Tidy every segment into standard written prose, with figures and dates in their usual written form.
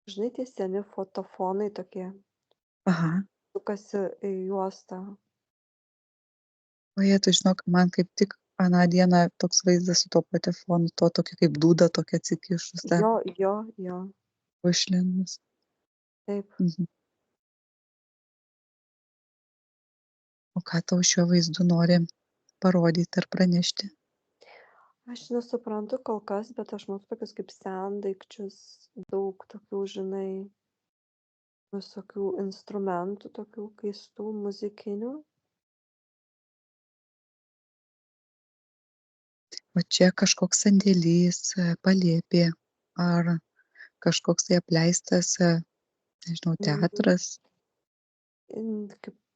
Žinai, tie seni fotofonai tokie, Aha. sukasi į juostą. O tu žinok, man kaip tik aną dieną toks vaizdas su tuo patefonu, to tokia kaip dūda tokia atsikišus dar Jo, išlindus. taip. Mhm. O ką tau šiuo vaizdu nori parodyti ar pranešti? Aš nesuprantu kol kas, bet aš matau tokius kaip sendaikčius, daug tokių, žinai, visokių instrumentų, tokių keistų muzikinių. O čia kažkoks sandėlys, palėpė ar kažkoks tai apleistas, nežinau, Mhm. teatras.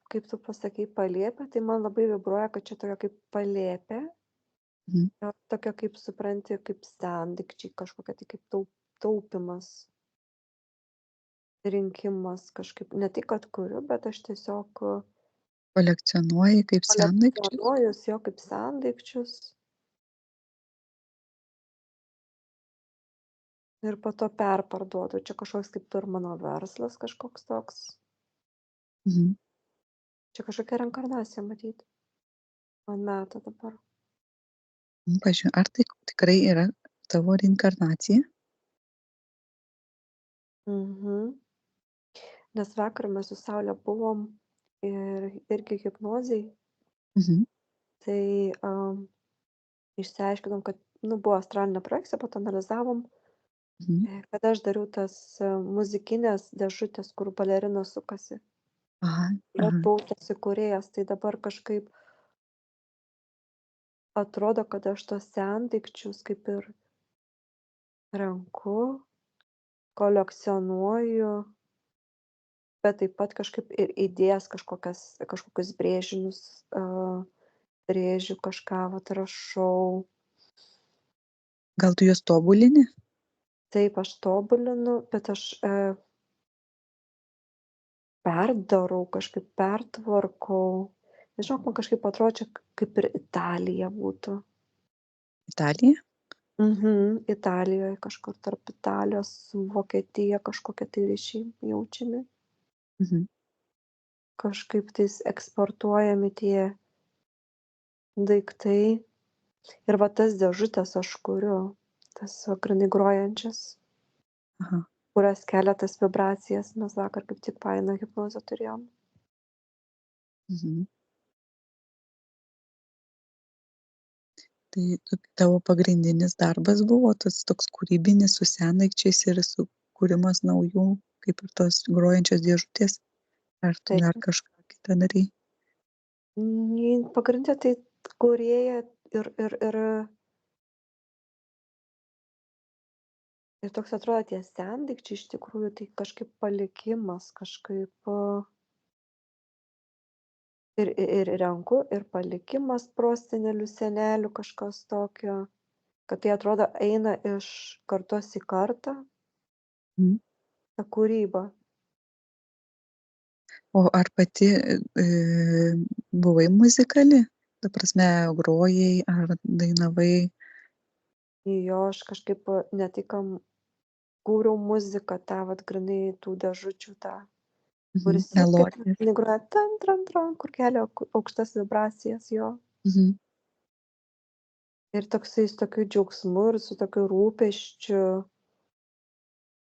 Kaip tu pasakei, palėpė, tai man labai vibruoja, kad čia tokia kaip palėpė, Mhm. tokia kaip supranti, kaip sendaikčiai, kažkokia tai kaip taupimas, rinkimas kažkaip. Ne tai, kad kuriu, bet aš tiesiog Kolekcionuoji kaip sendaikčius? kolekcionuoju jo kaip sendaikčius ir po to perparduodu. Čia kažkoks kaip ir mano verslas kažkoks toks. Mhm. Čia kažkokia reinkarnacija matyt. Man meta dabar. Pažiūrėjau, ar tai tikrai yra tavo reinkarnacija? Mhm. Nes vakar mes su Saule buvom ir irgi hipnozėj, Mhm. tai išsiaiškinom, kad buvo astralinė projekcija, po to analizavom, Mhm. kad aš dariau tas muzikinės dėžutės, kur balerinos sukasi. Aha, Ir aš aha. buvau tas įkūrėjas, tai dabar kažkaip atrodo, kad aš tuos sendaikčius kaip ir renku, kolekcionuoju, bet taip pat kažkaip ir idėjas kažkokius brėžinius brėžiu, kažką vat rašau. Gal tu juos tobulini? Taip, aš tobulinu, bet aš perdarau, kažkaip pertvarkau. Nežinau, man kažkaip atrodo, čia kaip ir Italija būtų. Italija? Italijoj kažkur tarp Italijos su Vokietija kažkokie tai ryšiai jaučiami. Mhm. Kažkaip tais eksportuojami tie daiktai. Ir va tas dėžutes aš kuriu, tas va grynai grojančias, Aha. kurios kelia tas vibracijas. Mes vakar kaip tik fainą hipnozę turėjom. Mhm. Tai tavo pagrindinis darbas buvo tas toks kūrybinis su sendaikčiais ir su kūrimas naujų, kaip ir tos grojančios dėžutės, ar tu Tai dar kažką kitą darei? pagrinde tai kūrėja ir toks atrodo tie sendaikčiai iš tikrųjų tai kažkaip palikimas, kažkaip ir renku, ir palikimas prosenelių, senelių, kažkas tokio, kad tai atrodo eina iš kartos į kartą, Mhm. ta kūryba. O ar pati buvai muzikali? Ta prasme, grojai ar dainavai? Jo, aš kažkaip ne tik kūriau muziką, tą vat grynai tų dėžučių, tą, Mhm. kuris irgi ten Melodijas. grynai groja tan, tran, tran, kur kelia aukštas vibracijas jo. Mhm. Ir toksai su tokiu džiaugsmu ir su tokiu rūpesčiu.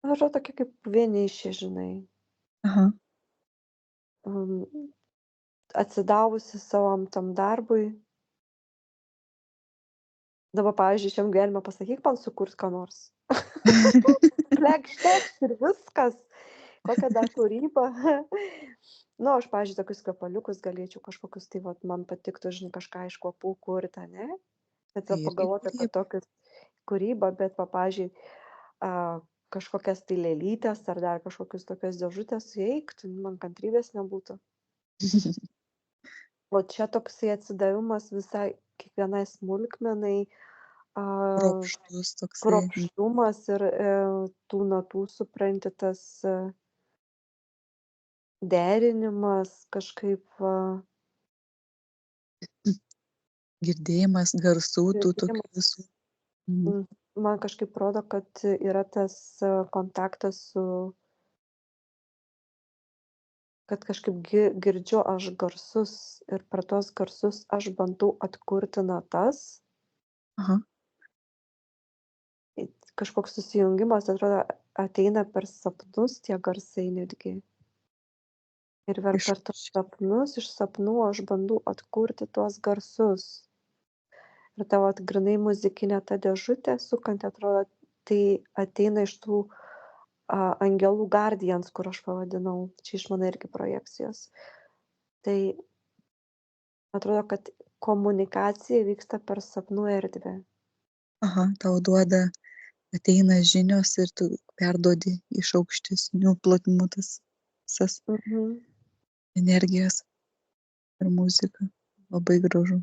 Man atrodo tokia kaip vienišė, žinai. Aha. um, Atsidavusi savam tam darbui. Dabar, pavyzdžiui, šiam gyvenime pasakyk man sukurt ką nors. Plekštekšt ir viskas. Kokia dar kūryba. Nu, aš, pavyzdžiui, tokius kvepaliukus galėčiau kažkokius, tai vat, man patiktų, žinai, kažką iš kvapų kurti, ne? Bet Tai va irgi pagalvoti apie kūryba. tokius kūrybą, bet, va, pavyzdžiui, a, kažkokias tai lėlytės ar dar kažkokius tokias dėžutės, eik, tai man kantrybės nebūtų. O čia toksai atsidavimas visai kiekvienai smulkmenai, a, Kruopštus toksai. kruopštumas ir tų natų supranti tas derinimas kažkaip va, Girdėjimas garsų tų tokių girdėjimas. visų. Mhm. man kažkaip rodo, kad yra tas kontaktas su, kad kažkaip girdžiu aš garsus ir per tuos garsus aš bandau atkurti natas. Aha, Kažkoks susijungimas, atrodo, ateina per sapnus tie garsai netgi. Ir iš per tuos sapnus, iš sapnų aš bandau atkurti tuos garsus. Ir ta vat grynai muzikinė ta dėžutė sukanti, atrodo, tai ateina iš tų angelų guardians, kur aš pavadinau. Čia iš mano irgi projekcijos. Tai atrodo, kad komunikacija vyksta per sapnų erdvę. aha, tau duoda, ateina žinios ir tu perduodi iš aukštesnių plotmių tas visas Mhm. energijas ir muziką. Labai gražu.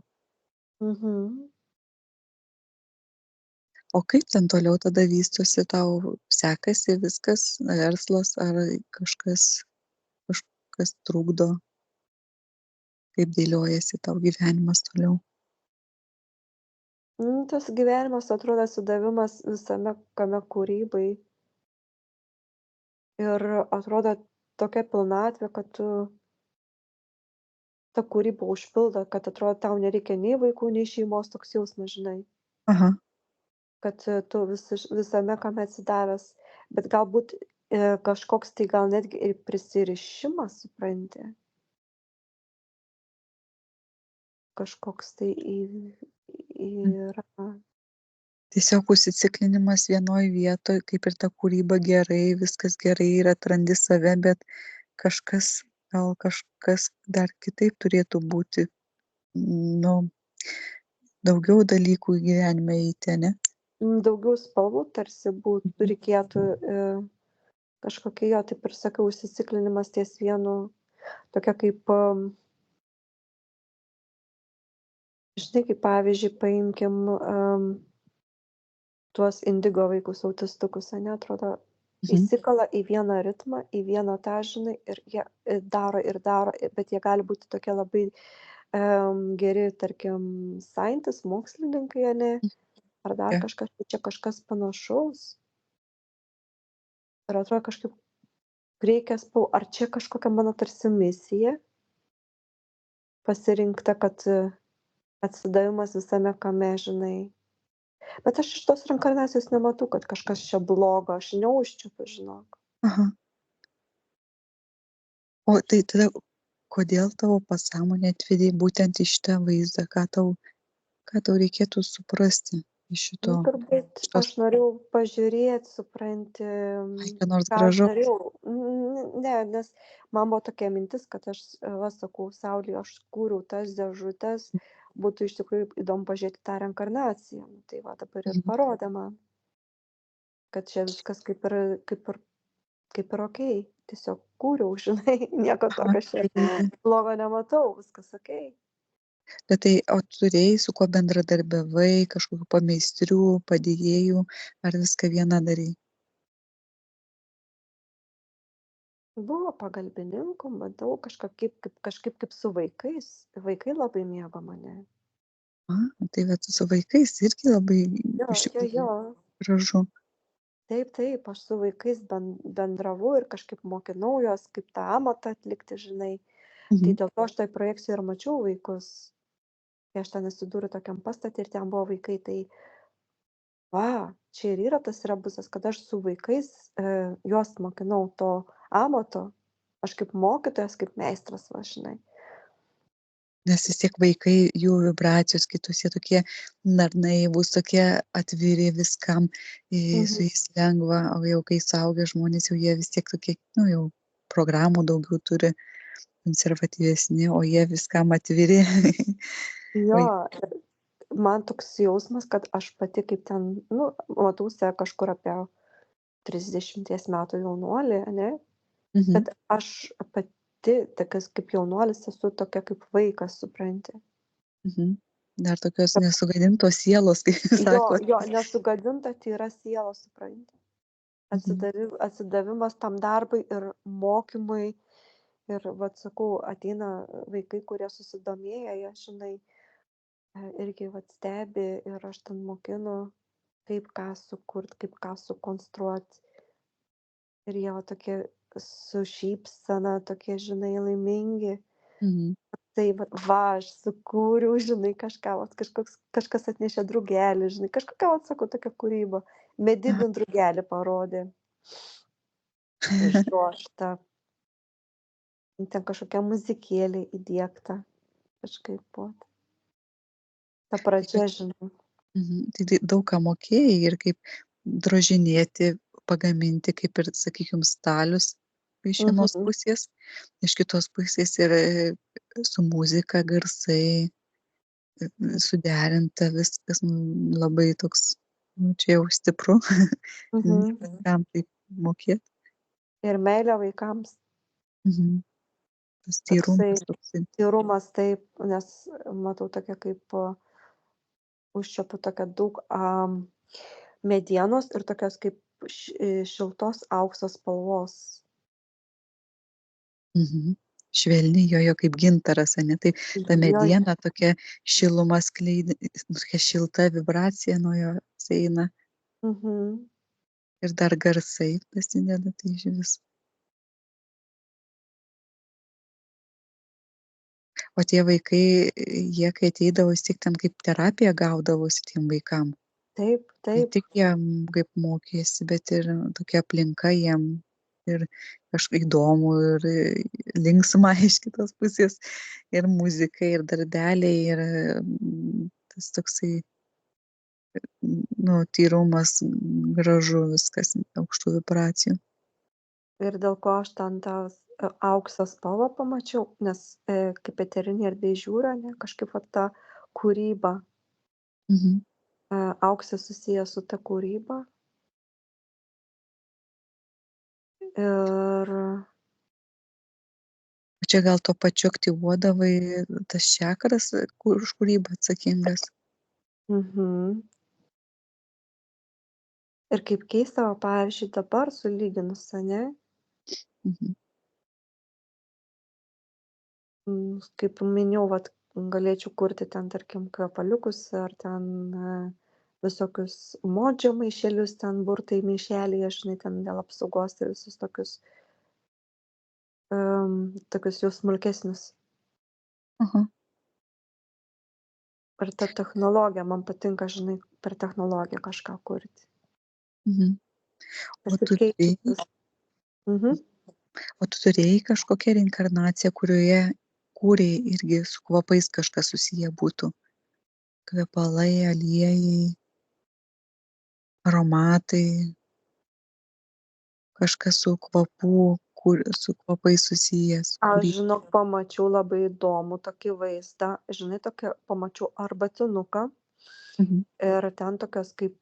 Mhm. O kaip ten toliau tada vystosi, tau sekasi viskas, verslas ar kažkas trukdo, kaip dėliojasi tau gyvenimas toliau? Tas gyvenimas atrodo atsidavimas visame kame kūrybai. Ir atrodo tokia pilnatvė, kad ta kūryba užpildo, kad atrodo tau nereikia nei vaikų, nei šeimos, toks jausmas, žinai. Aha, Kad tu visame kame atsidavęs, bet galbūt kažkoks tai gal netgi ir prisirišimas, supranti, kažkoks tai yra. tiesiog užsiciklinimas vienoj vietoj, kaip ir ta kūryba gerai, viskas gerai ir atrandi save, bet kažkas dar kitaip turėtų būti, nu, daugiau dalykų į gyvenime eiti, ane? Daugiau spalvų tarsi būtų, reikėtų kažkokia jo, taip ir sakau, užsiciklinimas ties vienu, tokia kaip, žinai, kaip pavyzdžiui, paimkim tuos indigo vaikus, autistukus, ane, atrodo, Mhm. įsikala į vieną ritmą, į vieną tą, žinai, ir jie daro, bet jie gali būti tokie labai geri, tarkim, scientist, mokslininkai, ane, ar dar Ja. kažkas, tai čia kažkas panašaus. Ir atrodo kažkaip reikia ar čia kažkokia mano tarsi misija pasirinkta, kad atsidavimas visame kame, žinai. Bet aš iš tos reinkarnacijos nematau, kad kažkas čia blogo, aš neužčiuopiu, žinok. Aha. O tai tada kodėl tavo pasąmonė atvedė būtent į šitą vaizdą? Ką tau reikėtų suprasti iš Turbūt šitos, aš norėjau pažiūrėt, supranti, ai, ką nors ką aš gražaus? norėjau. Ne, nes man buvo tokia mintis, kad aš, va, sakau, Saulei, aš kūriau tas dėžutes, būtų iš tikrųjų įdomu pažiūrėti tą reinkarnaciją. Nu, tai va dabar ir Mhm. parodė man, kad čia viskas kaip ir okei. Tiesiog kūriau, žinai, nieko Aha, tokio čia tai blogo nematau, viskas okei. bet tai o turėjai su kuo bendradarbiavai, kažkokių pameistrių, padėjėjų, ar viską viena darei? Buvo pagalbininkų, bandau kažkaip kaip su vaikais. Vaikai labai mėgo mane. A, tai vat su vaikais irgi labai Jo, iš jo, tikrųjų jo. gražu. Taip, aš su vaikais bendravau ir kažkaip mokinau juos, kaip tą amatą atlikti, žinai. Tai Mhm. dėl to aš toj projekcijoj ir mačiau vaikus. Kai aš ten atsidūriau tokiam pastate ir ten buvo vaikai, tai va, čia ir yra tas rebusas, kad aš su vaikais juos mokinau to amato. Aš kaip mokytojas, kaip meistras, va, žinai. Nes vis tiek vaikai, jų vibracijos kitos, jie tokie dar naivūs, tokie atviri viskam, su Mhm. jais lengva, o jau kai suaugę žmonės, jau jie vis tiek tokie, nu jau programų daugiau turi, konservatyvesni, o jie viskam atviri. Jo, Vai- man toks jausmas, kad aš pati kaip ten, nu, matau save kažkur apie 30 metų jaunuolį, ane, Mhm, bet aš pati tokias kaip jaunuolis esu tokia kaip vaikas, supranti. mhm. Dar tokios nesugadintos sielos, kaip jūs Jo, sakot. jo, nesugadinta tyra siela, supranti. Mhm, Atsidavimas tam darbui ir mokymui. Ir vat sakau, ateina vaikai, kurie susidomėję, jie, žinai, irgi vat stebi ir aš ten mokinu. kaip ką sukurt, kaip ką sukonstruot. Ir jie va tokie su šypsena, tokie, žinai, laimingi. Mhm. Tai va, aš sukūriau, žinai, kažką, vat, kažkas atnešė drugelį, žinai, kažkokia, vat, sakau, tokia kūryba. Aha. Medinį drugelį parodė, išdrožtą, ten kažkokia muzikėlė įdiegta, kažkaip, vat. Ta Tai kad pradžia, žinai. Tai daug ką mokėjai ir kaip drožinėti, pagaminti, kaip ir, sakykim, stalius iš vienos Mhm, pusės, iš kitos pusės ir su muzika, garsai, suderinta viskas, labai toks, čia jau stipru, ne mhm. viskam taip mokėt. Ir meilė vaikams. Mhm. Tas Toksai tyrumas toksai. tyrumas, taip, nes matau tokia kaip užčiuopiu tokią daug medienos ir tokios kaip šiltos aukso spalvos. Mhm. Švelni, jo, kaip gintaras, ane, tai ta Jo, mediena tokia šilumą skleidė, tokia šilta vibracija nuo jos eina mhm. ir dar garsai prasideda, tai išvis. O tie vaikai, jie kai ateidavo, vis tiek ten kaip terapija gaudavosi tiem vaikam. Taip, Ne taip. tik jiem kaip mokėsi, bet ir tokia aplinka jiem ir kažkaip įdomu ir linksma iš kitos pusės ir muzika, ir darbeliai, ir tas toksai, tyrumas, gražu viskas, aukštų vibracijų. Ir dėl ko aš ten tą aukso spalvą pamačiau, nes kaip eterinė erdvė žiūriu, ane, kažkaip va ta kūryba, Mhm. auksas susijęs su ta kūryba. Ir O čia gal tuo pačiu aktyvuodavai tas čakras, kur už kūrybą atsakingas. mhm. Ir kaip keista, va, pavyzdžiui, dabar sulyginus, ane, Mhm. kaip minėjau, vat, galėčiau kurti ten, tarkim, kvepaliukus ar ten visokius modžio maišelius, ten burtai maišelyje, žinai, ten dėl apsaugos ir visus tokius jau smulkesnius. Aha. Ir ta technologija, man patinka, žinai, per technologiją kažką kurti. Mhm. O tu turėjai Pasikeičius. Mhm. o tu turėjai kažkokią reinkarnaciją, kurioje kūrei irgi su kvapais kažkas susiję būtų? Kvepalai, aliejai, aromatai, kažkas su kvapų, su kvapais susijęs, Aš, kurį. žinok, pamačiau labai įdomų tokį vaizdą, žinai, tokią pamačiau arbatinuką. Mhm. Ir ten tokios kaip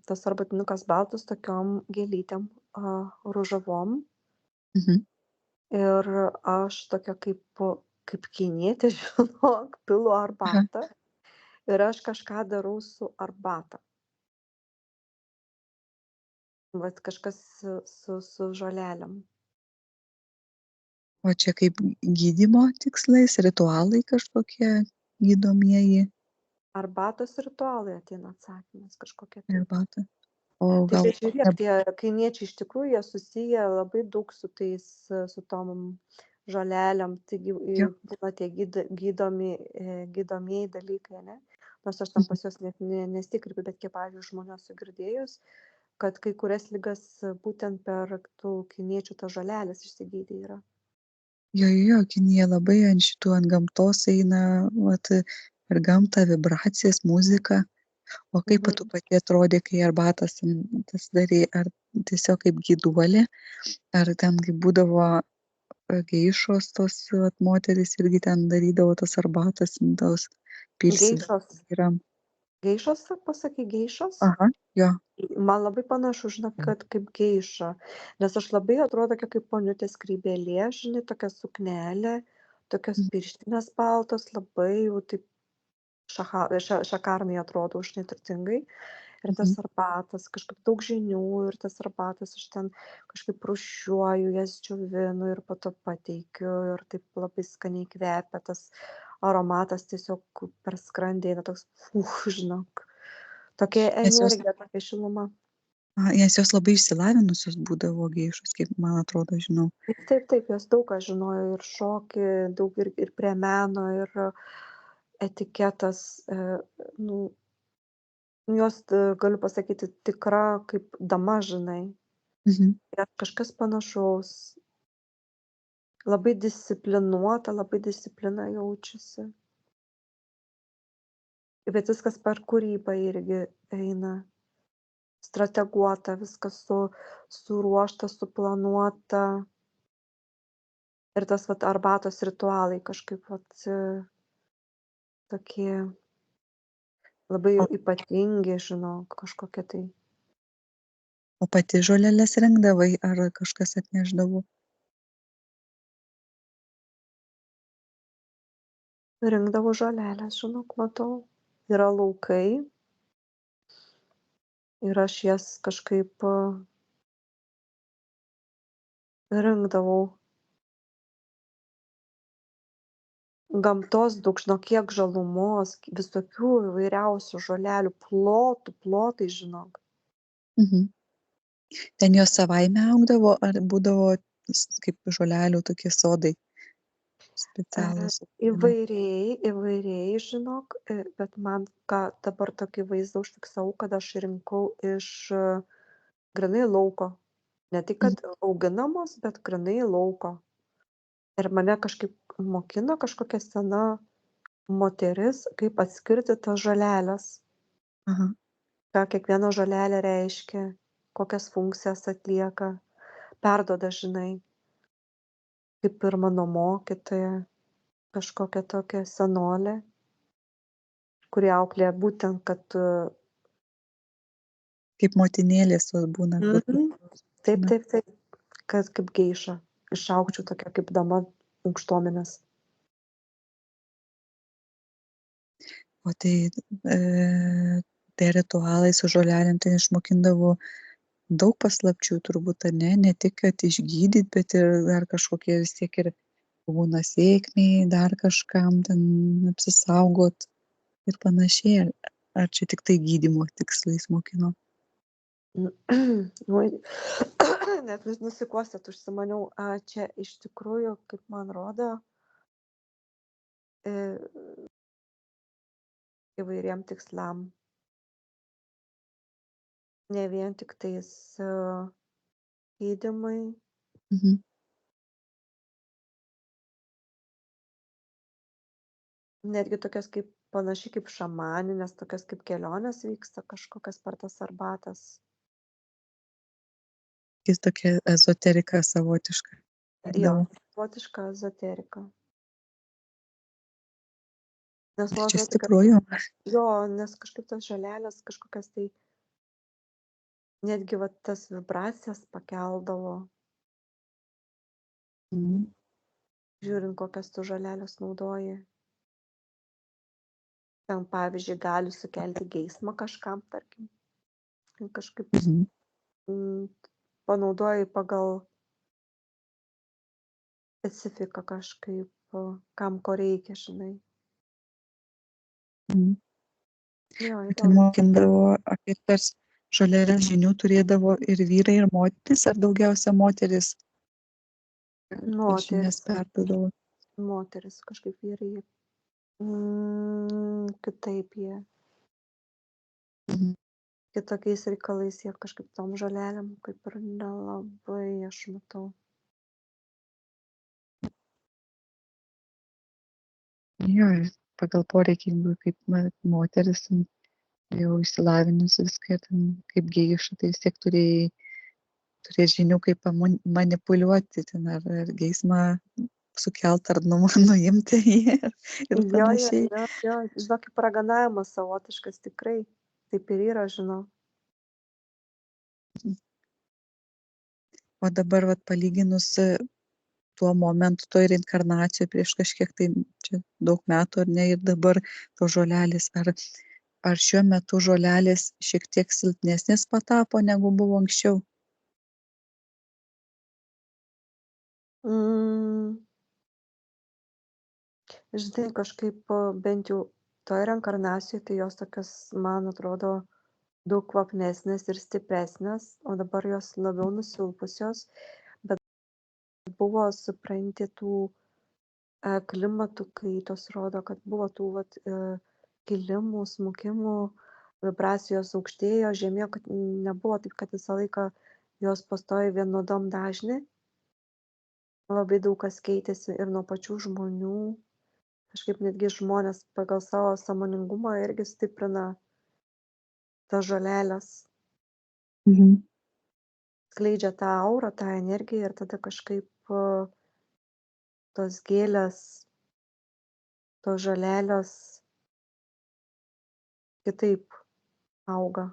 tas arbatinukas baltas tokiom gėlytėm ružavom. Mhm. Ir aš tokia kaip kinietė, žinok, pilu Aha. arbatą. Ir aš kažką darau su arbata. Vat kažkas su žolelėm. O čia kaip gydymo tikslais, ritualai kažkokie gydomieji Arbatos ritualai ateina atsakymas kažkokie tai. arbata. O Tai gal bet žiūrėk, ne. tie kainiečiai iš tikrųjų jie susiję labai daug su tais, su tom žolelėm, taigi Jo. būna tie gydomieji dalykai, ane? Nors aš ten Mhm. pas juos net nesikreipiu, bet kiek, pavyzdžiui, žmonių esu girdėjus, kad kai kurias ligas būtent per tų kiniečių tas žolelės išsigydė yra. Jo, Kinija labai ant šitų, ant gamtos eina, vat, per gamtą, vibracijas, muziką. O kaip tu Mhm. pati atrodė, kai arbatas tas darei, ar tiesiog kaip gyduolė, ar ten kaip būdavo geišos tos vat moterys irgi ten darydavo tas arbatas, tos pilsi Geišos, vyram. geišos, pasakei, geišos? Aha, jo. Man labai panašu, žinok, kad kaip geiša, nes aš labai atrodau tokia kaip poniutė skrybėlė, žinai, tokia suknelė, tokios Mhm. pirštinės baltos, labai jau taip šakarnai atrodo, žinai, turtingai. Ir tas Mhm. arbatas, kažkaip daug žinių ir tas arbatas aš ten kažkaip rūšiuoju, jas džiovinu ir po to pateikiu ir taip labai skaniai kvepia, tas aromatas tiesiog per skrandį eina toks, žinok. Tokia Nes jos, energija, tokia šiluma. nes jos labai išsilavinusios būdavo geišos, kaip man atrodo, žinau. Taip, jos daug ką žinojo ir šokį, daug ir prie meno, ir etiketas, nu, jos, galiu pasakyti, tikra kaip dama, žinai. Mhm. Yra kažkas panašaus. Labai disciplinuota, labai disciplina jaučiasi. Bet viskas per kūrybą irgi eina. Strateguota, viskas suruošta, suplanuota. Ir tas vat arbatos ritualai kažkaip vat tokie labai O, ypatingi, žinok, kažkokie tai. o pati žoleles rinkdavai, ar kažkas atnešdavo? Rinkdavau žolelės, žinok, matau. Yra laukai ir aš jas kažkaip rinkdavau. Gamtos daug, žinok, kiek žalumos, visokių įvairiausių žolelių, plotai, žinok. Mhm. Ten jos savaime augdavo, ar būdavo kaip žolelių tokie sodai specialūs? Įvairiai, žinok, bet man ką dabar tokį vaizdą užfiksavau, kad aš rinkau iš grynai lauko. Ne tik, Mhm. kad auginamos, bet grynai lauko. Ir mane kažkaip mokino kažkokia sena moteris, kaip atskirti tas žoleles, Aha. ką kiekviena žolelė reiškia, kokias funkcijas atlieka, perduoda, žinai, kaip ir mano mokytoja, kažkokia tokia senolė, kuri auklėja būtent, kad Kaip motinėlės tos būna, kur mhm. Taip, būna. kad kaip geiša, išaugčiau tokia kaip dama aukštuomenės. O tai tie ritualai su žolelėm ten išmokindavo daug paslapčių turbūt, ar ne? Ne tik, kad išgydyt, bet ir dar kažkokie vis tiek ir būna sėkmiai, dar kažkam ten apsisaugot ir panašiai. Ar čia tik tai gydymo tikslais mokino? Nu, net nusikosėt užsimaniau, čia iš tikrųjų, kaip man rodo, e, įvairiem tikslam, ne vien tiktais gydymui, Mhm. netgi tokias kaip panašiai kaip šamaninės, tokias kaip kelionės vyksta kažkokias per tas arbatas. Jis tokia ezoterika savotiška Jo, vykdavo. savotiška ezoterika. Nes man Tai čia atrodo, kad stipru jo. jo, nes kažkaip tos žolelės kažkokias tai netgi va tas vibracijas pakeldavo, Mhm. žiūrint, kokias tu žolelės naudoji. Ten, pavyzdžiui, gali sukelti geismą kažkam, tarkim. Kažkaip Mhm. mm, panaudoji pagal specifiką kažkaip, kam ko reikia, žinai. Mhm. Jo, Ten įdomu. mokindavo apie tas žoleles žinių turėdavo ir vyrai, ir moterys, ar daugiausia moteris tas žinias Moteris, perduodavo. moteris kažkaip vyrai. Kitaip jie. Mhm. Kitokiais reikalais jie kažkaip tom žolelėm kaip ir nelabai aš matau. Jo, ir pagal poreikį, jeigu kaip moteris ten jau išsilavinusi viską, ten kaip geiša, tai vis tiek turėt žinių, kaip manipuliuoti ten, ar geismą sukelt, ar nuimti jį ir Jo, panašiai. žinok, kaip raganavimas savotiškas tikrai. Taip ir yra, žinau. O dabar vat palyginus tuo momentu, toj reinkarnacijoj prieš kažkiek tai čia daug metų, ar ne, ir dabar tos žolelės, ar šiuo metu žolelės šiek tiek silpnesnės patapo, negu buvo anksčiau? Mm, Žinai, kažkaip bent jau toj reinkarnacijoj, tai jos tokios, man atrodo, daug kvapnesnės ir stipresnės, o dabar jos labiau nusilpusios, bet buvo, supranti, tų klimatų kaitos rodo, kad buvo tų vat, kilimų, smukimų, vibracijos aukštėjo, žemėjo, kad nebuvo taip, kad visą laiką jos pastovi vienodom dažnį. Labai daug kas keitėsi ir nuo pačių žmonių. Kažkaip netgi žmonės pagal savo sąmoningumą irgi stiprina tas žolelės, Mhm. skleidžia tą aurą, tą energiją ir tada kažkaip tos gėlės, tos žolelės kitaip auga.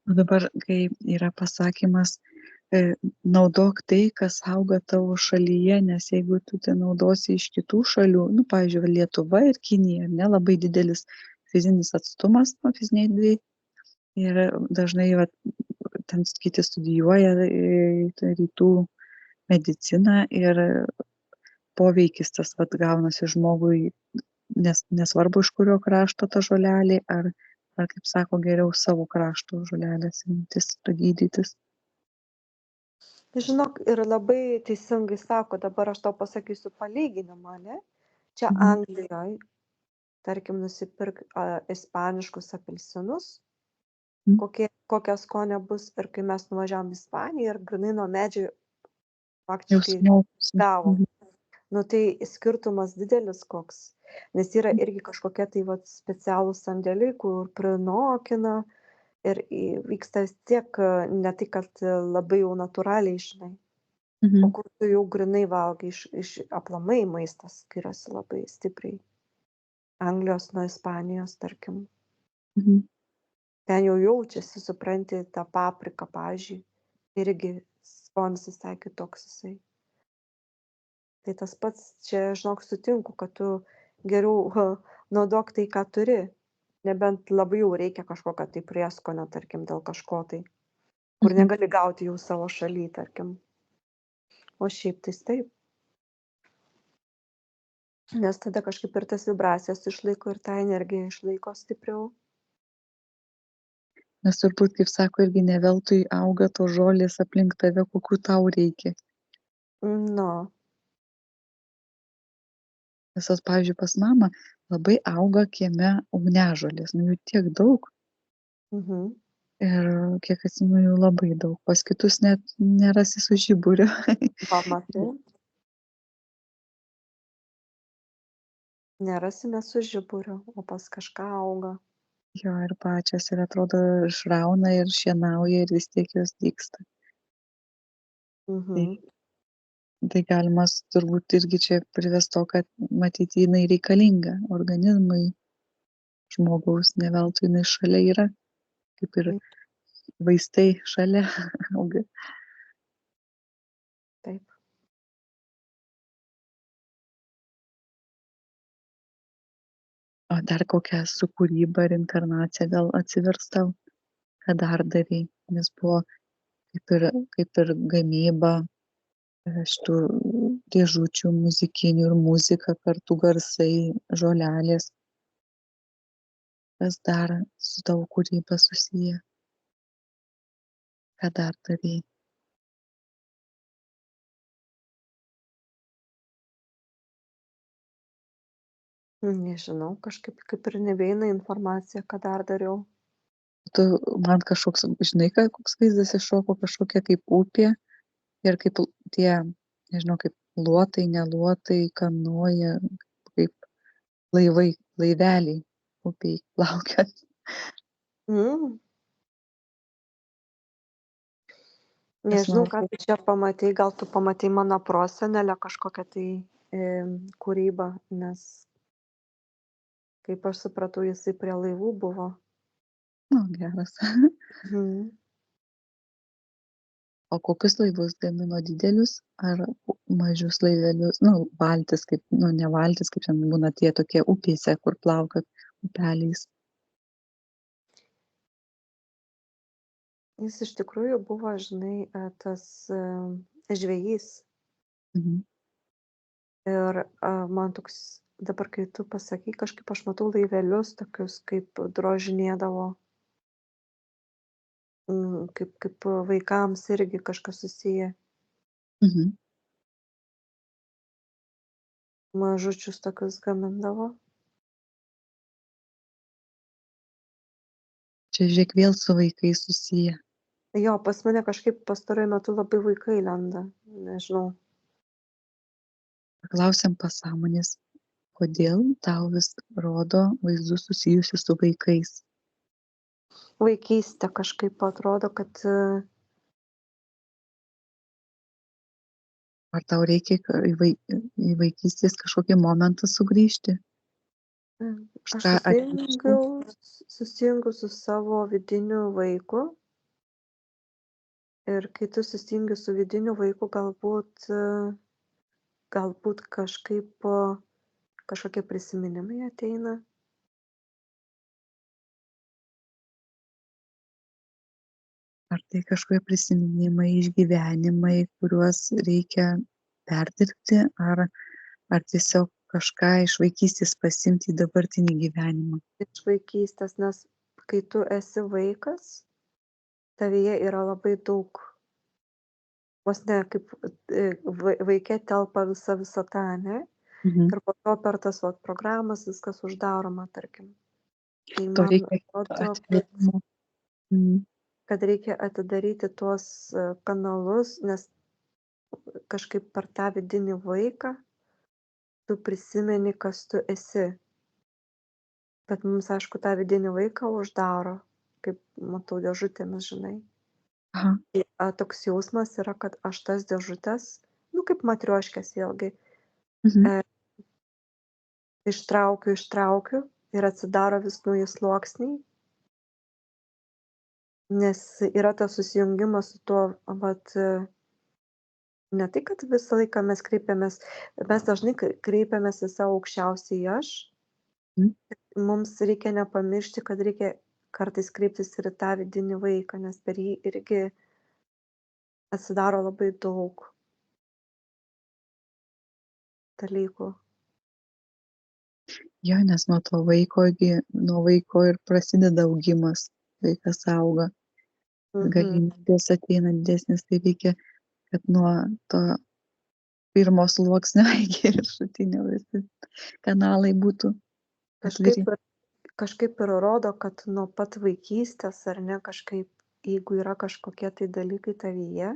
O dabar, kai yra pasakymas, naudok tai, kas auga tavo šalyje, nes jeigu tu ten naudosi iš kitų šalių, nu, pavyzdžiui, va, Lietuva ir Kinija, ne labai didelis fizinis atstumas, nu, fiziniai dviejai. Ir dažnai va, ten kiti studijuoja rytų mediciną ir poveikis tas vat gaunasi žmogui, nesvarbu iš kurio krašto ta žolelė, ar kaip sako, geriau savo krašto žolelės imtis, gydytis. Žinok, ir labai teisingai sako, dabar aš tau pasakysiu palyginimą, ne? Čia Mhm. Anglijoje, tarkim, nusipirk ispaniškus apelsinus, Mhm. kokia skonio bus, ir kai mes nuvažiavom į Ispaniją ir grynai nuo medžių Jau faktiškai smalsusi. gavom. Mhm. Nu tai skirtumas didelis koks, nes yra irgi kažkokie tai vat specialūs sandėliai, kur prinokina ir vyksta vis tiek ne tai, kad labai jau natūraliai, žinai, o Mhm. kur tu jau grynai valgai iš aplamai maistas skiriasi labai stipriai. Anglijos nuo Ispanijos, tarkim. Mhm. Ten jau jaučiasi, supranti, tą papriką, pavyzdžiui, irgi skonis visai kitoks jisai. Tai tas pats čia, žinok, sutinku, kad tu geriau naudok tai, ką turi, nebent labai jau reikia kažkokio tai prieskonio, tarkim, dėl kažko tai, kur Mhm. negali gauti jau savo šaly, tarkim. O šiaip tai taip. Nes tada kažkaip ir tas vibracijas išlaiko ir tą energiją išlaiko stipriau. Nes turbūt, kaip sako, irgi ne veltui auga tos žolės aplink tave, kokių tau reikia. Nu, Nes, pavyzdžiui, pas mamą labai auga kieme ugniažolės, nu jų tiek daug. mhm. Ir kiek atsimenu, jų labai daug. Pas kitus net nerasi su žiburiu. Va, matai, nerasi net su žiburiu, o pas kažką auga. Jo, ir pačios, ir atrodo, išrauna ir šienauja ir vis tiek jos dygsta. Tai, Mhm. tai galima turbūt irgi čia privest to, kad matyti jinai reikalinga organizmui žmogaus, ne veltui jinai šalia yra, kaip ir vaistai šalia auga. Taip. O dar kokią su kūryba ir inkarnacija gal atsivers tau, ką dar darei, nes buvo kaip ir gamyba šitų dėžučių muzikinių ir muzika, kartu garsai, žolelės. Kas dar su tavo kūryba susiję? Ką dar darei? Nežinau, kažkaip kaip ir nebeina informacija, ką dar dariau. Tu man kažkoks, žinai, koks vaizdas iššoko, kažkokia kaip upė ir kaip tie, nežinau, kaip luotai, neluotai, kanoja, kaip laivai, laiveliai upėj plaukia. Mm. Kas Nežinau, ką nors. tu čia pamatei, gal tu pamatei mano prosenelio kažkokią tai kūrybą, nes kaip aš supratau, jisai prie laivų buvo. Nu, geras. Mhm. O kokius laivus gamino, didelius ar mažus laivelius? Nu, valtis, kaip, nu, ne valtis, kaip ten būna tie tokie upėse, kur plaukat upeliais. Jis iš tikrųjų buvo, žinai, tas žvejys. Mhm. Ir man toks dabar kai tu pasakei, kažkaip aš matau laivelius tokius, kaip drožinėdavo, kaip vaikams irgi kažkas susiję, Mhm. mažučius tokius gamindavo. Čia žiūrėk vėl su vaikais susiję. Jo, pas mane kažkaip pastaruoju metu labai vaikai lenda, nežinau. Paklausėm pasąmonės, kodėl tau vis rodo vaizdus susijusius su vaikais. Vaikystė kažkaip atrodo, kad Ar tau reikia į vaikystės kažkokį momentą sugrįžti? aš Kažką atkišti? susijungiu su savo vidiniu vaiku ir kai tu susijungi su vidiniu vaiku, galbūt kažkaip kažkokie prisiminimai ateina. Ar tai kažkokie prisiminimai, išgyvenimai, kuriuos reikia perdirbti, ar tiesiog kažką iš vaikystės pasiimti į dabartinį gyvenimą? Iš vaikystės, nes kai tu esi vaikas, tavyje yra labai daug, vos ne kaip vaike telpa visa visata, ne? Mhm. Ir po to per tas vat programas viskas uždaroma, tarkim. Tai To man reikia atrodo, atvėrimo. Mhm. kad reikia atidaryti tuos kanalus, nes kažkaip per tą vidinį vaiką tu prisimeni, kas tu esi. Bet mums, aišku, tą vidinį vaiką uždaro, kaip matau dėžutėmis, žinai. Aha. Tai toks jausmas yra, kad aš tas dėžutes, kaip matrioškės vėlgi, Mhm. e, ištraukiu ir atsidaro vis nauji sluoksniai, nes yra tas susijungimas su tuo, vat, ne tai, kad visą laiką mes dažnai kreipiamės į savo aukščiausiąjį aš, Mhm. mums reikia nepamiršti, kad reikia kartais kreiptis ir į tą vidinį vaiką, nes per jį irgi atsidaro labai daug dalykų. Jo, nes nuo vaiko ir prasideda augimas, vaikas auga, galimybės ateina didesnės, tai reikia, kad nuo to pirmo sluoksnio iki viršutinio visi kanalai būtų atviri. Kažkaip ir rodo, kad nuo pat vaikystės, ar ne, kažkaip, jeigu yra kažkokie tai dalykai tavyje,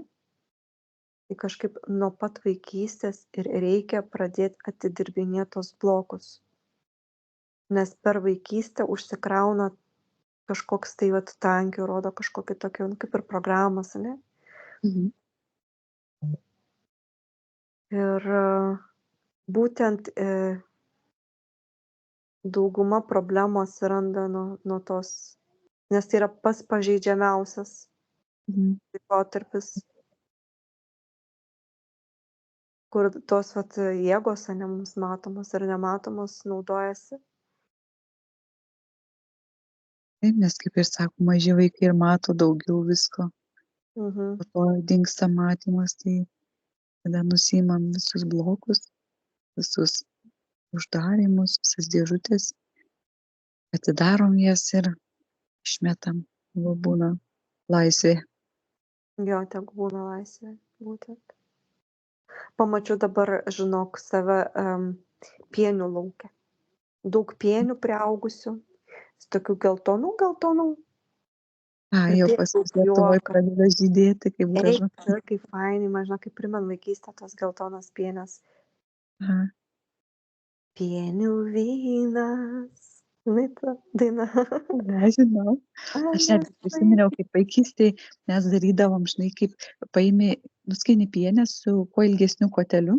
tai kažkaip nuo pat vaikystės ir reikia pradėti atidirbinėti tos blokus. Nes per vaikystę užsikrauna kažkoks tai vat tankių, rodo kažkokį tokį, kaip ir programas, ne? Mhm. Ir būtent dauguma problemų atsiranda nuo tos, nes tai yra pats pažeidžiamiausias Mhm. laikotarpis, kur tos vat jėgos, ane, mums matomos ir nematomos naudojasi. Taip, nes kaip ir sako, maži vaikai ir mato daugiau visko, Mhm. po to dingsta matymas, tai tada nusiimam visus blokus, visus uždarimus, visas dėžutės, atidarom jas ir išmetam, jau būna laisvė. Jo, tegu būna laisvė, būtent. Pamačiau dabar, žinok, save pienių lauke. Daug pienių priaugusių, tokių geltonų. Ir Jau tai pas mus daug Lietuvoj juoko. pradeda žydėti, kaip Eik, gražu. kaip fainai, man žinok, kaip primena vaikystę tos geltonos pienės. Aha. Pienių vynas. Žinai ta daina. Ja, žinau. Aš net prisiminiau, kaip vaikystėj mes darydavom, žinai, kaip paimi, nuskini pienę su kuo ilgesniu koteliu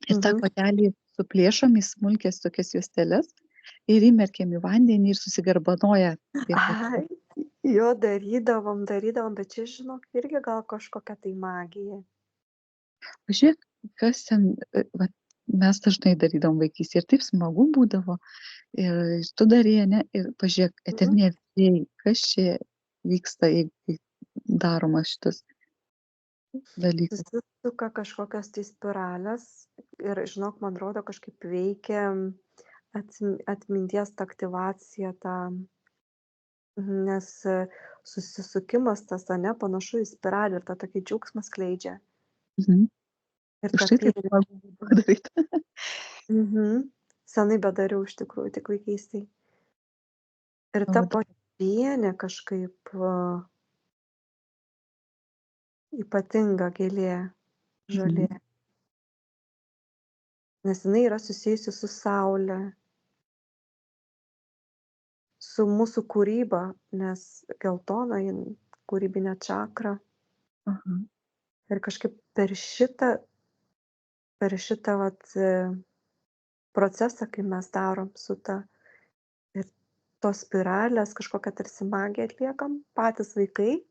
ir tą Mhm. kotelį suplėšom į smulkias tokias juosteles ir įmerkiam į vandenį ir susigarbanoja tie Ai, jo darydavom, bet čia, žinok, irgi gal kažkokia tai magija. Pažiūrėk, kas ten, vat, mes dažnai darydavom vaikystėje ir taip smagu būdavo. Ir tu darei, ane, ir pažiūrėk, Mhm. eteriniai vėjai, kas čia vyksta, jeigu daroma šitas. dalykas. Susisuka kažkokios tai spiralės ir, žinok, man rodo, kažkaip veikia atminties ta aktyvacija, nes susisukimas tas, ane, panašu į spiralę ir tą tokį džiaugsmą skleidžia. Mhm. Ir Ir ta štai taip pienė. smagu būtų padaryt. Senai bedariau iš tikrųjų, tik vaikystėj. Ir O ta vat pienė kažkaip ypatinga gėlė, žolė, mhm, nes jinai yra susijusi su saule, su mūsų kūryba, nes geltona kūrybinė čakra. aha, Ir kažkaip per šitą vat, procesą, kai mes darom su ir tos spiralės kažkokią tarsi magiją atliekam, patys vaikai,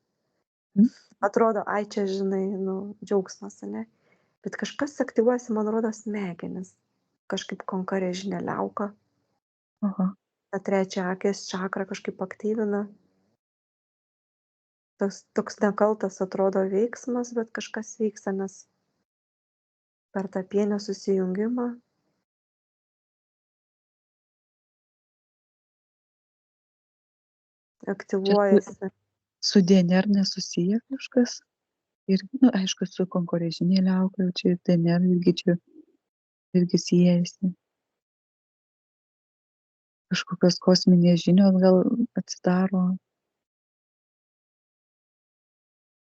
mhm, atrodo, ai čia žinai, nu, džiaugsmas, ane, bet kažkas aktyvuojasi, man rodos, smegenis, kažkaip konkarežinė liauka, aha. tą trečią akės čakrą kažkaip aktyvina. Toks nekaltas atrodo veiksmas, bet kažkas vyksta, nes per tą pienės susijungimą Čia su aktyvuojasi. su DNR nesusiję kažkas? Irgi, nu, aišku, su konkorežinė liauka jau čia ir DNR irgi čia irgi siejasi. Kažkokios kosminės žinios gal atsidaro.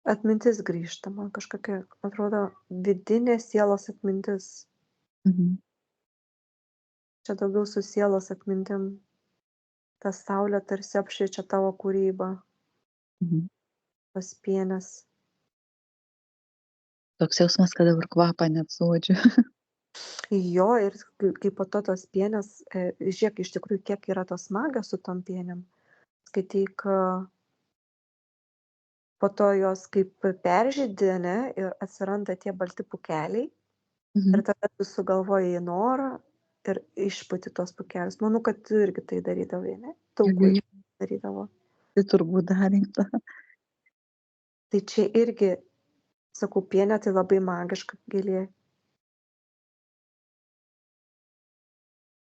Atmintis grįžta, man kažkokia, atrodo, vidinė sielos atmintis. Mhm, Čia daugiau su sielos atmintim. Ta saulė tarsi apšviečia tavo kūrybą, mhm. tos pienės. Toks jausmas, kad dabar kvapą net suuodžiu. Jo, ir kai po to tos pienės, žiūrėk, iš tikrųjų, kiek yra tos magijos su tom pienėm. Skaityk, po to jos kaip peržydi, ane, ir atsiranda tie balti pūkeliai. Mhm. Ir tada tu sugalvoji norą ir išpūti tuos pūkelius. Manau, kad tu irgi tai darydavai, ne? Jo, Daug jo, jo, vaikų darydavo. tai turbūt darė tą. Tai čia irgi, sakau, pienė tai labai magiška gėlė.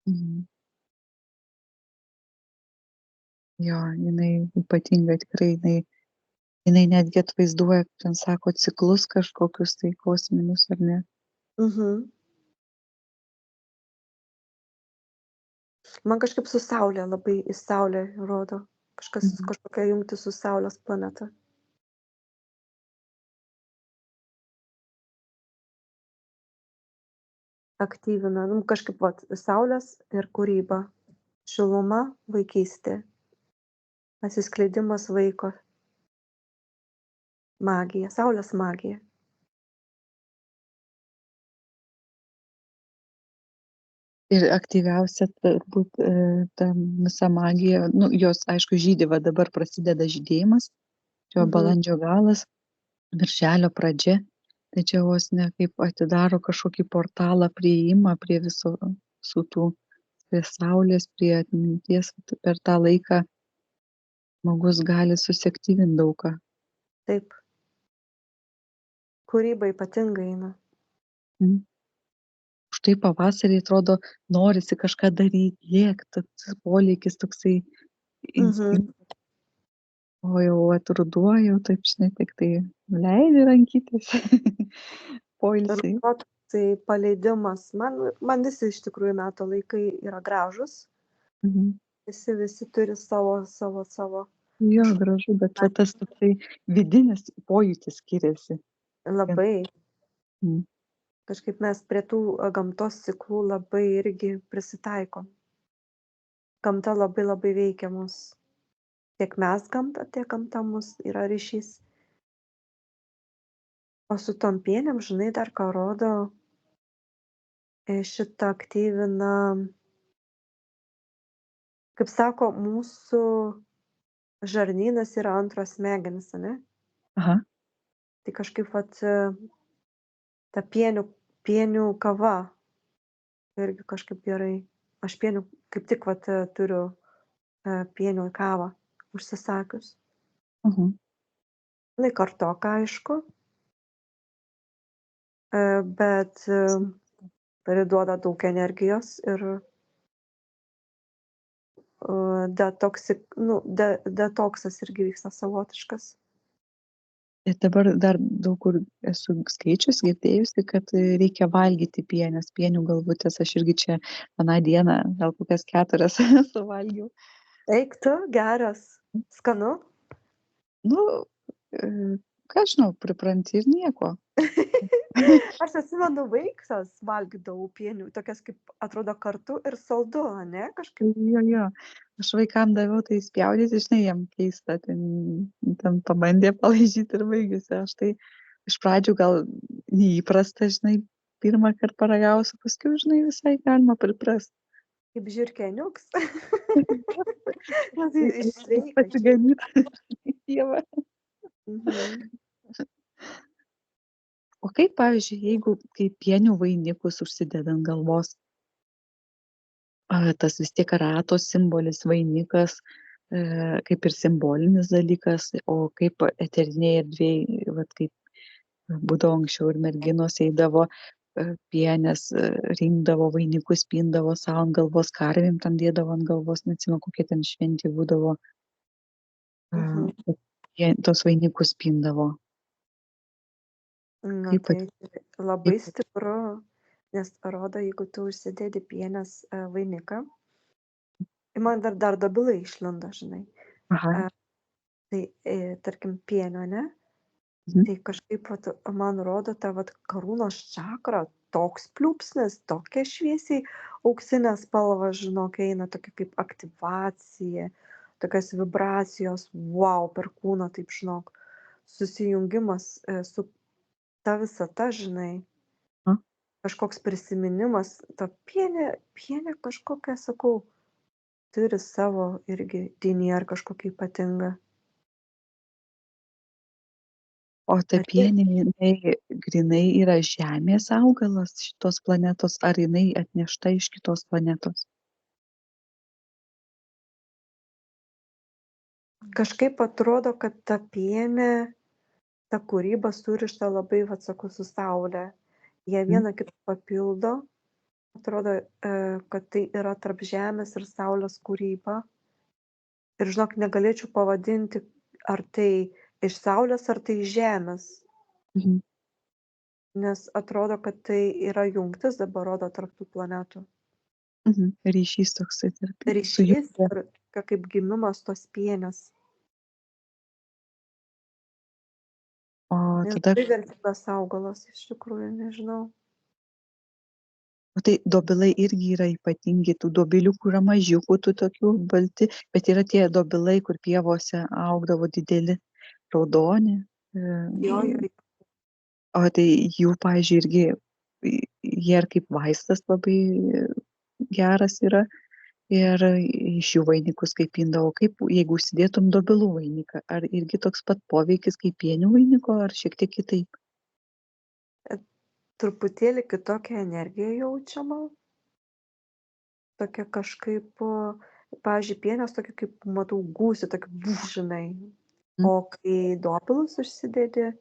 Mhm. Jo, jinai ypatinga tikrai, jinai netgi atvaizduoja, kaip ten sako, ciklus kažkokius tai kosminius, ar ne? Mhm. Man kažkaip su saulė labai į saulę rodo. Mhm. Kažkokia jungtis su saulės planeta. Aktyvina, nu, kažkaip vat, saulės ir kūryba. Šiluma, vaikystė. Atsiskleidimas vaiko. Magija, saulės magija. Ir aktyviausia turbūt ta visa magija, nu, jos, aišku, žydi, va dabar prasideda žydėjimas, čia Mhm. balandžio galas, birželio pradžia, tai čia vos ne kaip atidaro kažkokį portalą prieimą prie viso, su tų, prie saulės, prie atminties, per tą laiką žmogus gali susiaktyvinti daug ką. Taip. Kūryba ypatingai eina. Mm. Štai pavasarį atrodo, norisi kažką daryti, lėkt, toks polėkis toksai Mhm. instinktas. O jau vat ruduo jau taip, žinai, tik tai nuleidi rankytes Ir poilsiui. toksai paleidimas. Man visi iš tikrųjų metų laikai yra gražūs. Mhm. Visi turi savo Jo, kažkokį gražu, bet va tas toksai vidinis pojūtis skiriasi. Vien- labai. Mm. Kažkaip mes prie tų gamtos ciklų labai irgi prisitaikom. Gamta labai labai veikia mus. Tiek mes gamtą, tiek gamta mus yra ryšys. O su tom pienėm, žinai, dar ką rodo, šitą aktyvina, kaip sako, mūsų žarnynas yra antros smegenys, ane? Aha, Tai kažkaip vat ta pienių kava irgi kažkaip gerai. Aš pienių kaip tik vat turiu pienių kavą užsisakius. mhm. Jinai kartoka, aišku, bet priduoda daug energijos ir detoksas irgi vyksta savotiškas. Ir dabar dar daug kur esu skaičius, girdėjusi, kad reikia valgyti pienės, pienių galvutės. Aš irgi čia vieną dieną gal kokias 4 suvalgiau. Eik tu, geras, skanu. Nu, ką žinau, pripranti ir nieko. Aš atsimenu vaikas valgydavau pienių, tokias kaip atrodo kartu ir saldu, ne? Kažkaip. Jo. Aš vaikam daviau tai spjaudyti, žinai, jam keista, ten pabandė palaižyti ir baigėsi. Aš tai iš pradžių gal neįprasta, žinai, pirmą kartą paragausiu, paskui, žinai, visai galima priprasti. Kaip žiurkeniuks. Sveika. Pasiganyti. Dieve. Mhm. O kaip, pavyzdžiui, jeigu kaip pienių vainikus užsideda ant galvos, tas vis tiek rato simbolis, vainikas, kaip ir simbolinis dalykas, o kaip eteriniai erdvėjai, vat kaip būdavo anksčiau ir merginos eidavo pienės, rinkdavo vainikus, pindavo savo ant galvos, karvėm tam dėdavo ant galvos, neatsimenu, kokie ten šventė būdavo, Mhm. tos vainikus pindavo. Na, Kaip tai labai kaip- stipru, nes rodo, jeigu tu užsidedi pienės vainiką, ir man dar dobilai išlindo, žinai. Aha. Tai, tarkim, pienio, ne? Mhm. Tai kažkaip vat, man rodo ta vat karūnos čakra, toks pliūpsnis, tokia šviesiai auksinė spalva, žinok, eina tokia kaip aktyvacija, tokios vibracijos, wow, per kūną, taip žinok, susijungimas su ta visata, žinai, A. kažkoks prisiminimas, ta pienė kažkokia, sakau, turi savo irgi DNR kažkokia ypatinga. O ta Ar ji- pienė, jinai grynai yra Žemės augalas šitos planetos, ar jinai atnešta iš kitos planetos? Kažkaip atrodo, kad ta pienė, ta kūryba surišta labai, vat sakau, su saule. Jie Mhm. viena kitą papildo. Atrodo, kad tai yra tarp žemės ir saulės kūryba. Ir žinok, negalėčiau pavadinti, ar tai iš saulės, ar tai iš žemės. Mhm. Nes atrodo, kad tai yra jungtis, dabar rodo, tarp tų planetų. Mhm. Ryšys toksai tarp Ryšys sujungta. ir kaip gimimas tos pienės. O Nes tada, tai vertingas augalas, iš tikrųjų, nežinau. o tai dobilai irgi yra ypatingi, tų dobiliukų yra mažiukų, tų tokių balti, bet yra tie dobilai, kur pievose augdavo dideli, raudoni. Jo, O tai jų, pavyzdžiui, irgi jie ir kaip vaistas labai geras yra. Ir iš jų vainikus kaip pindavo, kaip jeigu užsidėtum dobilų vainiką, ar irgi toks pat poveikis kaip pienių vainiko, ar šiek tiek kitaip? truputėlį kitokia energija jaučiama. Tokia kažkaip, pavyzdžiui, pienės tokia kaip matau gūsį, tokia žinai. Mm. O kai dobilus užsidedi,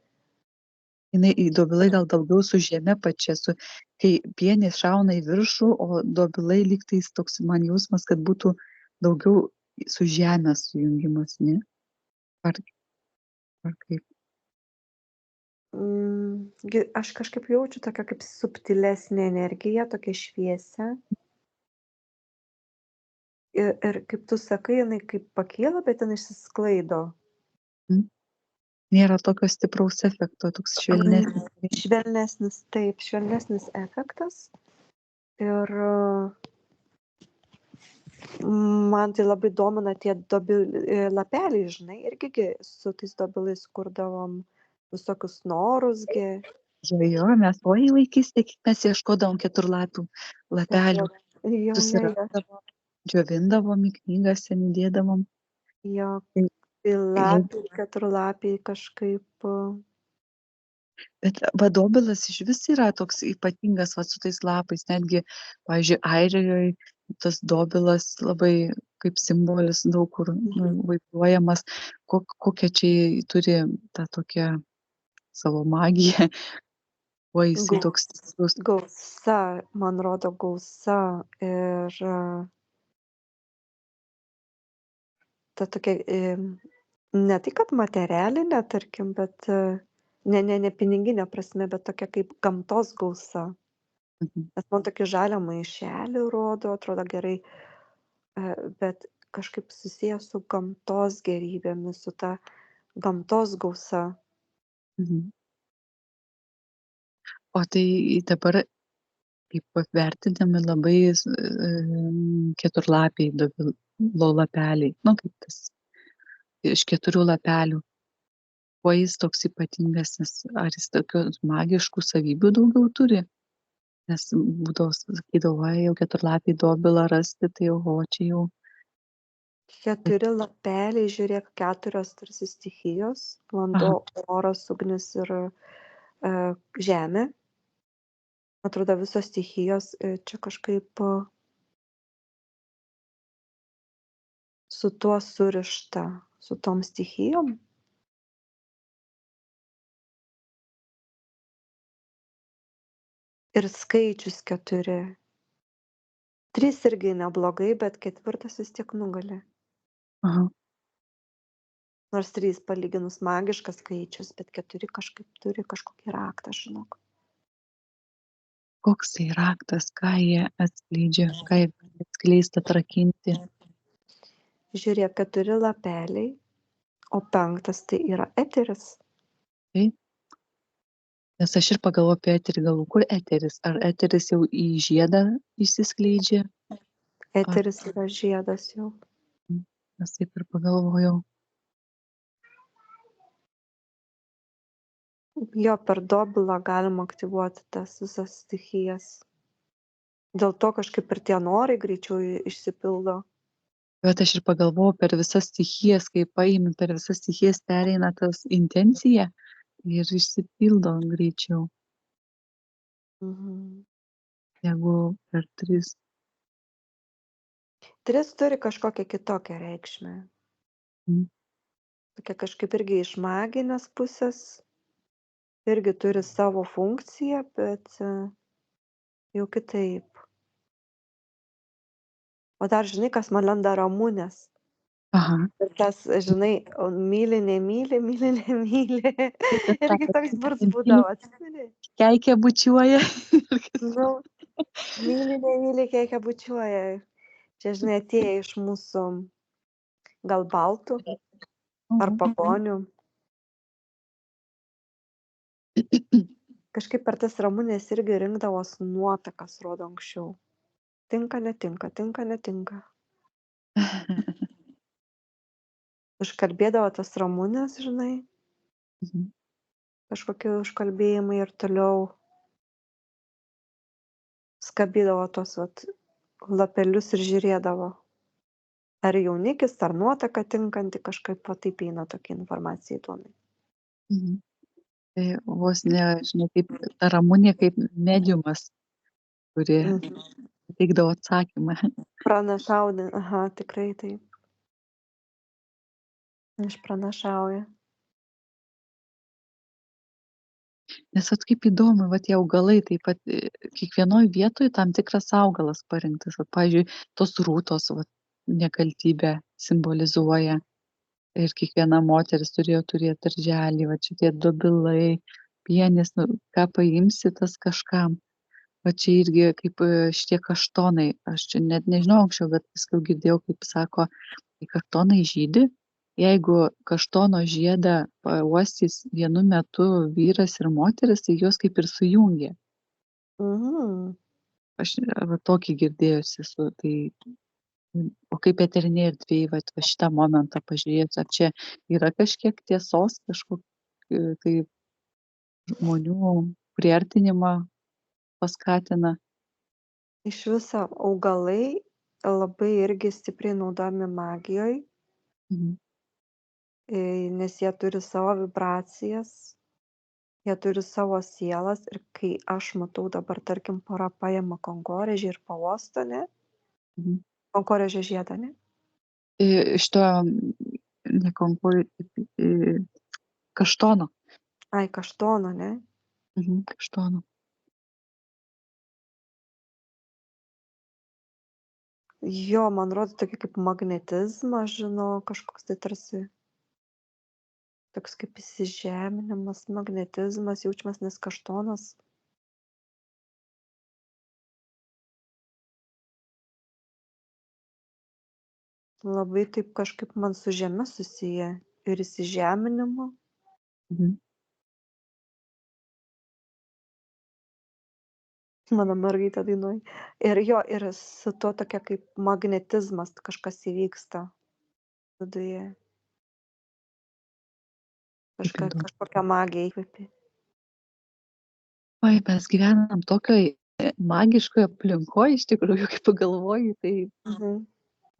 Jinai į dobilai gal daugiau su žeme pačia, kai pienės šauna į viršų, o dobilai lygtais toks man jausmas, kad būtų daugiau su žemės sujungimas, ne? Ar, ar kaip? aš kažkaip jaučiu tokią kaip subtilesnę energiją, tokią šviesią. Ir kaip tu sakai, jinai kaip pakyla, bet jinai išsisklaido. Mm. Nėra tokio stipraus efekto, toks švelnesnis. Švelnesnis, taip, švelnesnis efektas. Ir man tai labai domina tie lapeliai, žinai, irgi su tais dobilais kurdavom visokius norus. Jo, mes vaikystėje, kiek mes ieškodavom keturlapių lapelių, Jo, susirasdavom, džiovindavom į knygas, ten įdėdavom. jo, Tai lapiai, keturlapiai kažkaip. Bet dobilas išvis yra toks ypatingas vat su tais lapais, netgi, pavyzdžiui, Airijoj tas dobilas labai kaip simbolis daug kur vaizduojamas, kokią čia turi tą tokią savo magiją. kuo jisai toks Gaus stiprus. gausa, man rodo, gausa ir ta tokia, ne tai kad materialinė, tarkim, bet ne pinigine prasme, bet tokia kaip gamtos gausa. Mhm, Nes man tokį žalią maišelį rodo, atrodo gerai, bet kažkaip susiję su gamtos gėrybėmis, su ta gamtos gausa. mhm. O tai dabar kaip vertinami labai keturlapiai dobilo lapeliai, nu kaip tas iš 4 lapelių. Kuo jis toks ypatingesnis? Ar jis tokių magiškų savybių daugiau turi? Nes būdavo sakydavo, oi, jau keturlapį dobilą rasti, tai oho, čia jau. 4 lapeliai, žiūrėk, 4 tarsi stichijos - Aha, vanduo, oras, ugnis ir žemė. Atrodo, visos stichijos čia kažkaip su tuo surišta, su tom stichijom. Ir skaičius 4. 3 irgi neblogai, bet 4 vis tiek nugali. aha. Nors 3 palyginus magiškas skaičius, bet 4 kažkaip turi kažkokį raktą, žinok. Koks tai raktas, ką jie atskleidžia, ką jie gali atskleisti, atrakinti. Žiūrėk, 4 lapeliai, o 5 tai yra eteris. Taip? Nes aš ir pagalvoju apie eterį, galvoju, kur eteris? Ar eteris jau į žiedą išsiskleidžia? Ar Eteris yra žiedas jau. nes taip ir pagalvojau. Jo, per dobilą galima aktyvuoti tas visas stichijas. Dėl to kažkaip ir tie norai greičiau išsipildo. Bet aš ir pagalvojau, per visas stichijas, kai paimi, per visas stichijas pereina tas intencija ir išsipildo greičiau, Mhm. negu per 3. 3 turi kažkokią kitokią reikšmę. Mm. Tokia kažkaip irgi iš maginės pusės, irgi turi savo funkciją, bet jau kitaip. O dar žinai, kas man lenda ramunės. Aha. Ir tas, žinai, myli, nemyli, myli, nemyli. Tai tas Irgi ratas toks burs myli, būdavo, atsimeni? keikia bučiuoja. Nu, myli, nemyli, keikia bučiuoja. Čia, žinai, atėję iš mūsų gal baltų ar Mhm. pagonių. Kažkaip per tas ramunės irgi rinkdavos nuotakas, rodo anksčiau. Tinka, netinka, tinka, netinka. Užkalbėdavo tas ramunės, žinai, Mhm. kažkokie užkalbėjimai ir toliau skabydavo tuos vat lapelius ir žiūrėdavo. Ar jaunikis, ar nuotaka tinkanti, kažkaip va taip eina tokia informacija įdomi. Mhm. Tai vos ne, žinai, kaip ta Ramunė kaip mediumas, kuri Mhm. teikdavo atsakymą. Pranašaudė, aha, tikrai taip. Išpranašauja. Nes vat kaip įdomu, vat tie augalai, taip pat kiekvienoj vietoj tam tikras augalas parinktas. Vat, pavyzdžiui, tos rūtos vat, nekaltybę simbolizuoja. Ir kiekviena moteris turėjo turėti darželį, va šitie dobilai, pienės, nu, ką paimsi, tas kažkam. Va čia irgi kaip šitie kaštonai. Aš čia net nežinau anksčiau, bet paskui girdėjau, kaip sako, kai kaštonai žydi, jeigu kaštono žiedą pauostys vienu metu vyras ir moteris, tai juos kaip ir sujungia. Mhm. Aš va tokį girdėjusi esu. Tai, o kaip eterinėje erdvėje, va šitą momentą pažiūrėti, ar čia yra kažkiek tiesos, kažkokį tai žmonių priartinimą paskatina. Iš viso augalai labai irgi stipriai naudojami magijoj, Mhm. nes jie turi savo vibracijas, jie turi savo sielas ir kai aš matau dabar, tarkim, pora paima kankorėžį ir pauosto, ne? Mhm. Kankorėžio žiedą, ne? Šito ne konkursų kaštono. Ai, kaštono, ne? Kaštonų. Jo, man rodo tokį kaip magnetizmą, žinau, kažkoks tai tarsi toks kaip įsižeminimas, magnetizmas jaučiamas, nes kaštonas labai taip kažkaip man su žeme susiję ir įsižeminimu. Mhm. Mano mergaitė dainuoja. Ir jo, ir su tuo tokia kaip magnetizmas kažkas įvyksta viduje. Kaip įdomu. Kažkokią magiją įkvėpi. Oi, mes gyvenam tokioj magiškoje aplinkoje, iš tikrųjų, kaip pagalvoji, tai Mhm.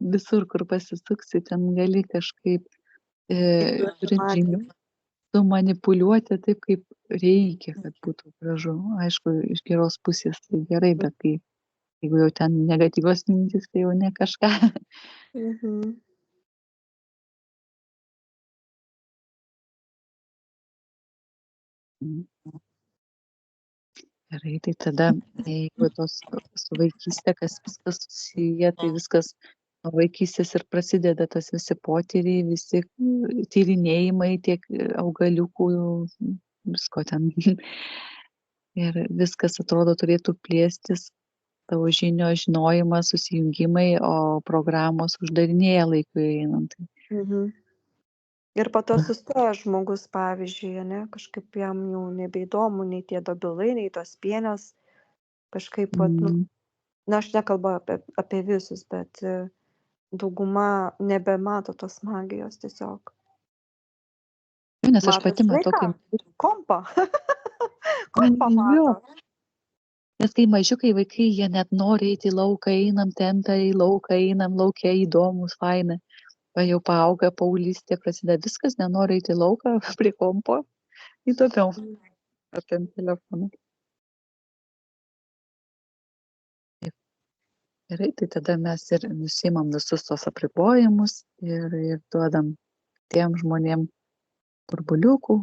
visur, kur pasisuksi, ten gali kažkaip Įkvėpi turint magiją. žinių, sumanipuliuoti taip, kaip reikia, kad būtų gražu. Aišku, iš geros pusės tai gerai, bet kai, jeigu jau ten negatyvios mintys, tai jau ne kažką. Mhm. Gerai, tai tada, jeigu tos su vaikyste, kas viskas susiję, tai viskas nuo vaikystės ir prasideda, tas visi potyriai, visi tyrinėjimai, tiek augaliukų, visko ten. Ir viskas atrodo turėtų plėstis, tavo žinios, žinojimas, susijungimai, o programos uždarinėja laikui einant. Mhm. Ir po to sustoja žmogus, pavyzdžiui, ane, kažkaip jam jau nebeįdomu nei tie dobilai, nei tos pienės. Kažkaip, vat, nu, Mm. na, aš nekalbu apie visus, bet dauguma nebemato tos magijos tiesiog. Nes aš Mato pati matau, sveiką kai kompą. Kompą jo, mato. nes kai mažiukai vaikai, jie net nori eiti į lauką, einam tempę į lauką, einam laukia įdomus, faina. Va jau paauga, paauglystė prasideda, viskas, nenori eiti į lauką, prie kompo, įdomiau, ar ten telefoną. Gerai, tai tada mes ir nusimam visus tos apribojimus ir duodam tiem žmonėm burbuliukų,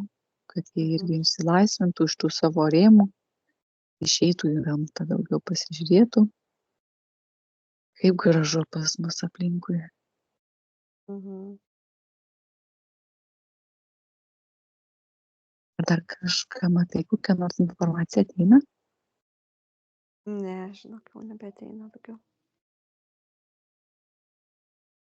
kad jie irgi išsilaisvintų iš tų savo rėmų, išeitų į gamtą daugiau pasižiūrėtų, kaip gražu pas mus aplinkui. Mhm. Ar dar kažką matai, kokią nors informaciją ateina? Ne, žinok, jau nebeateina daugiau.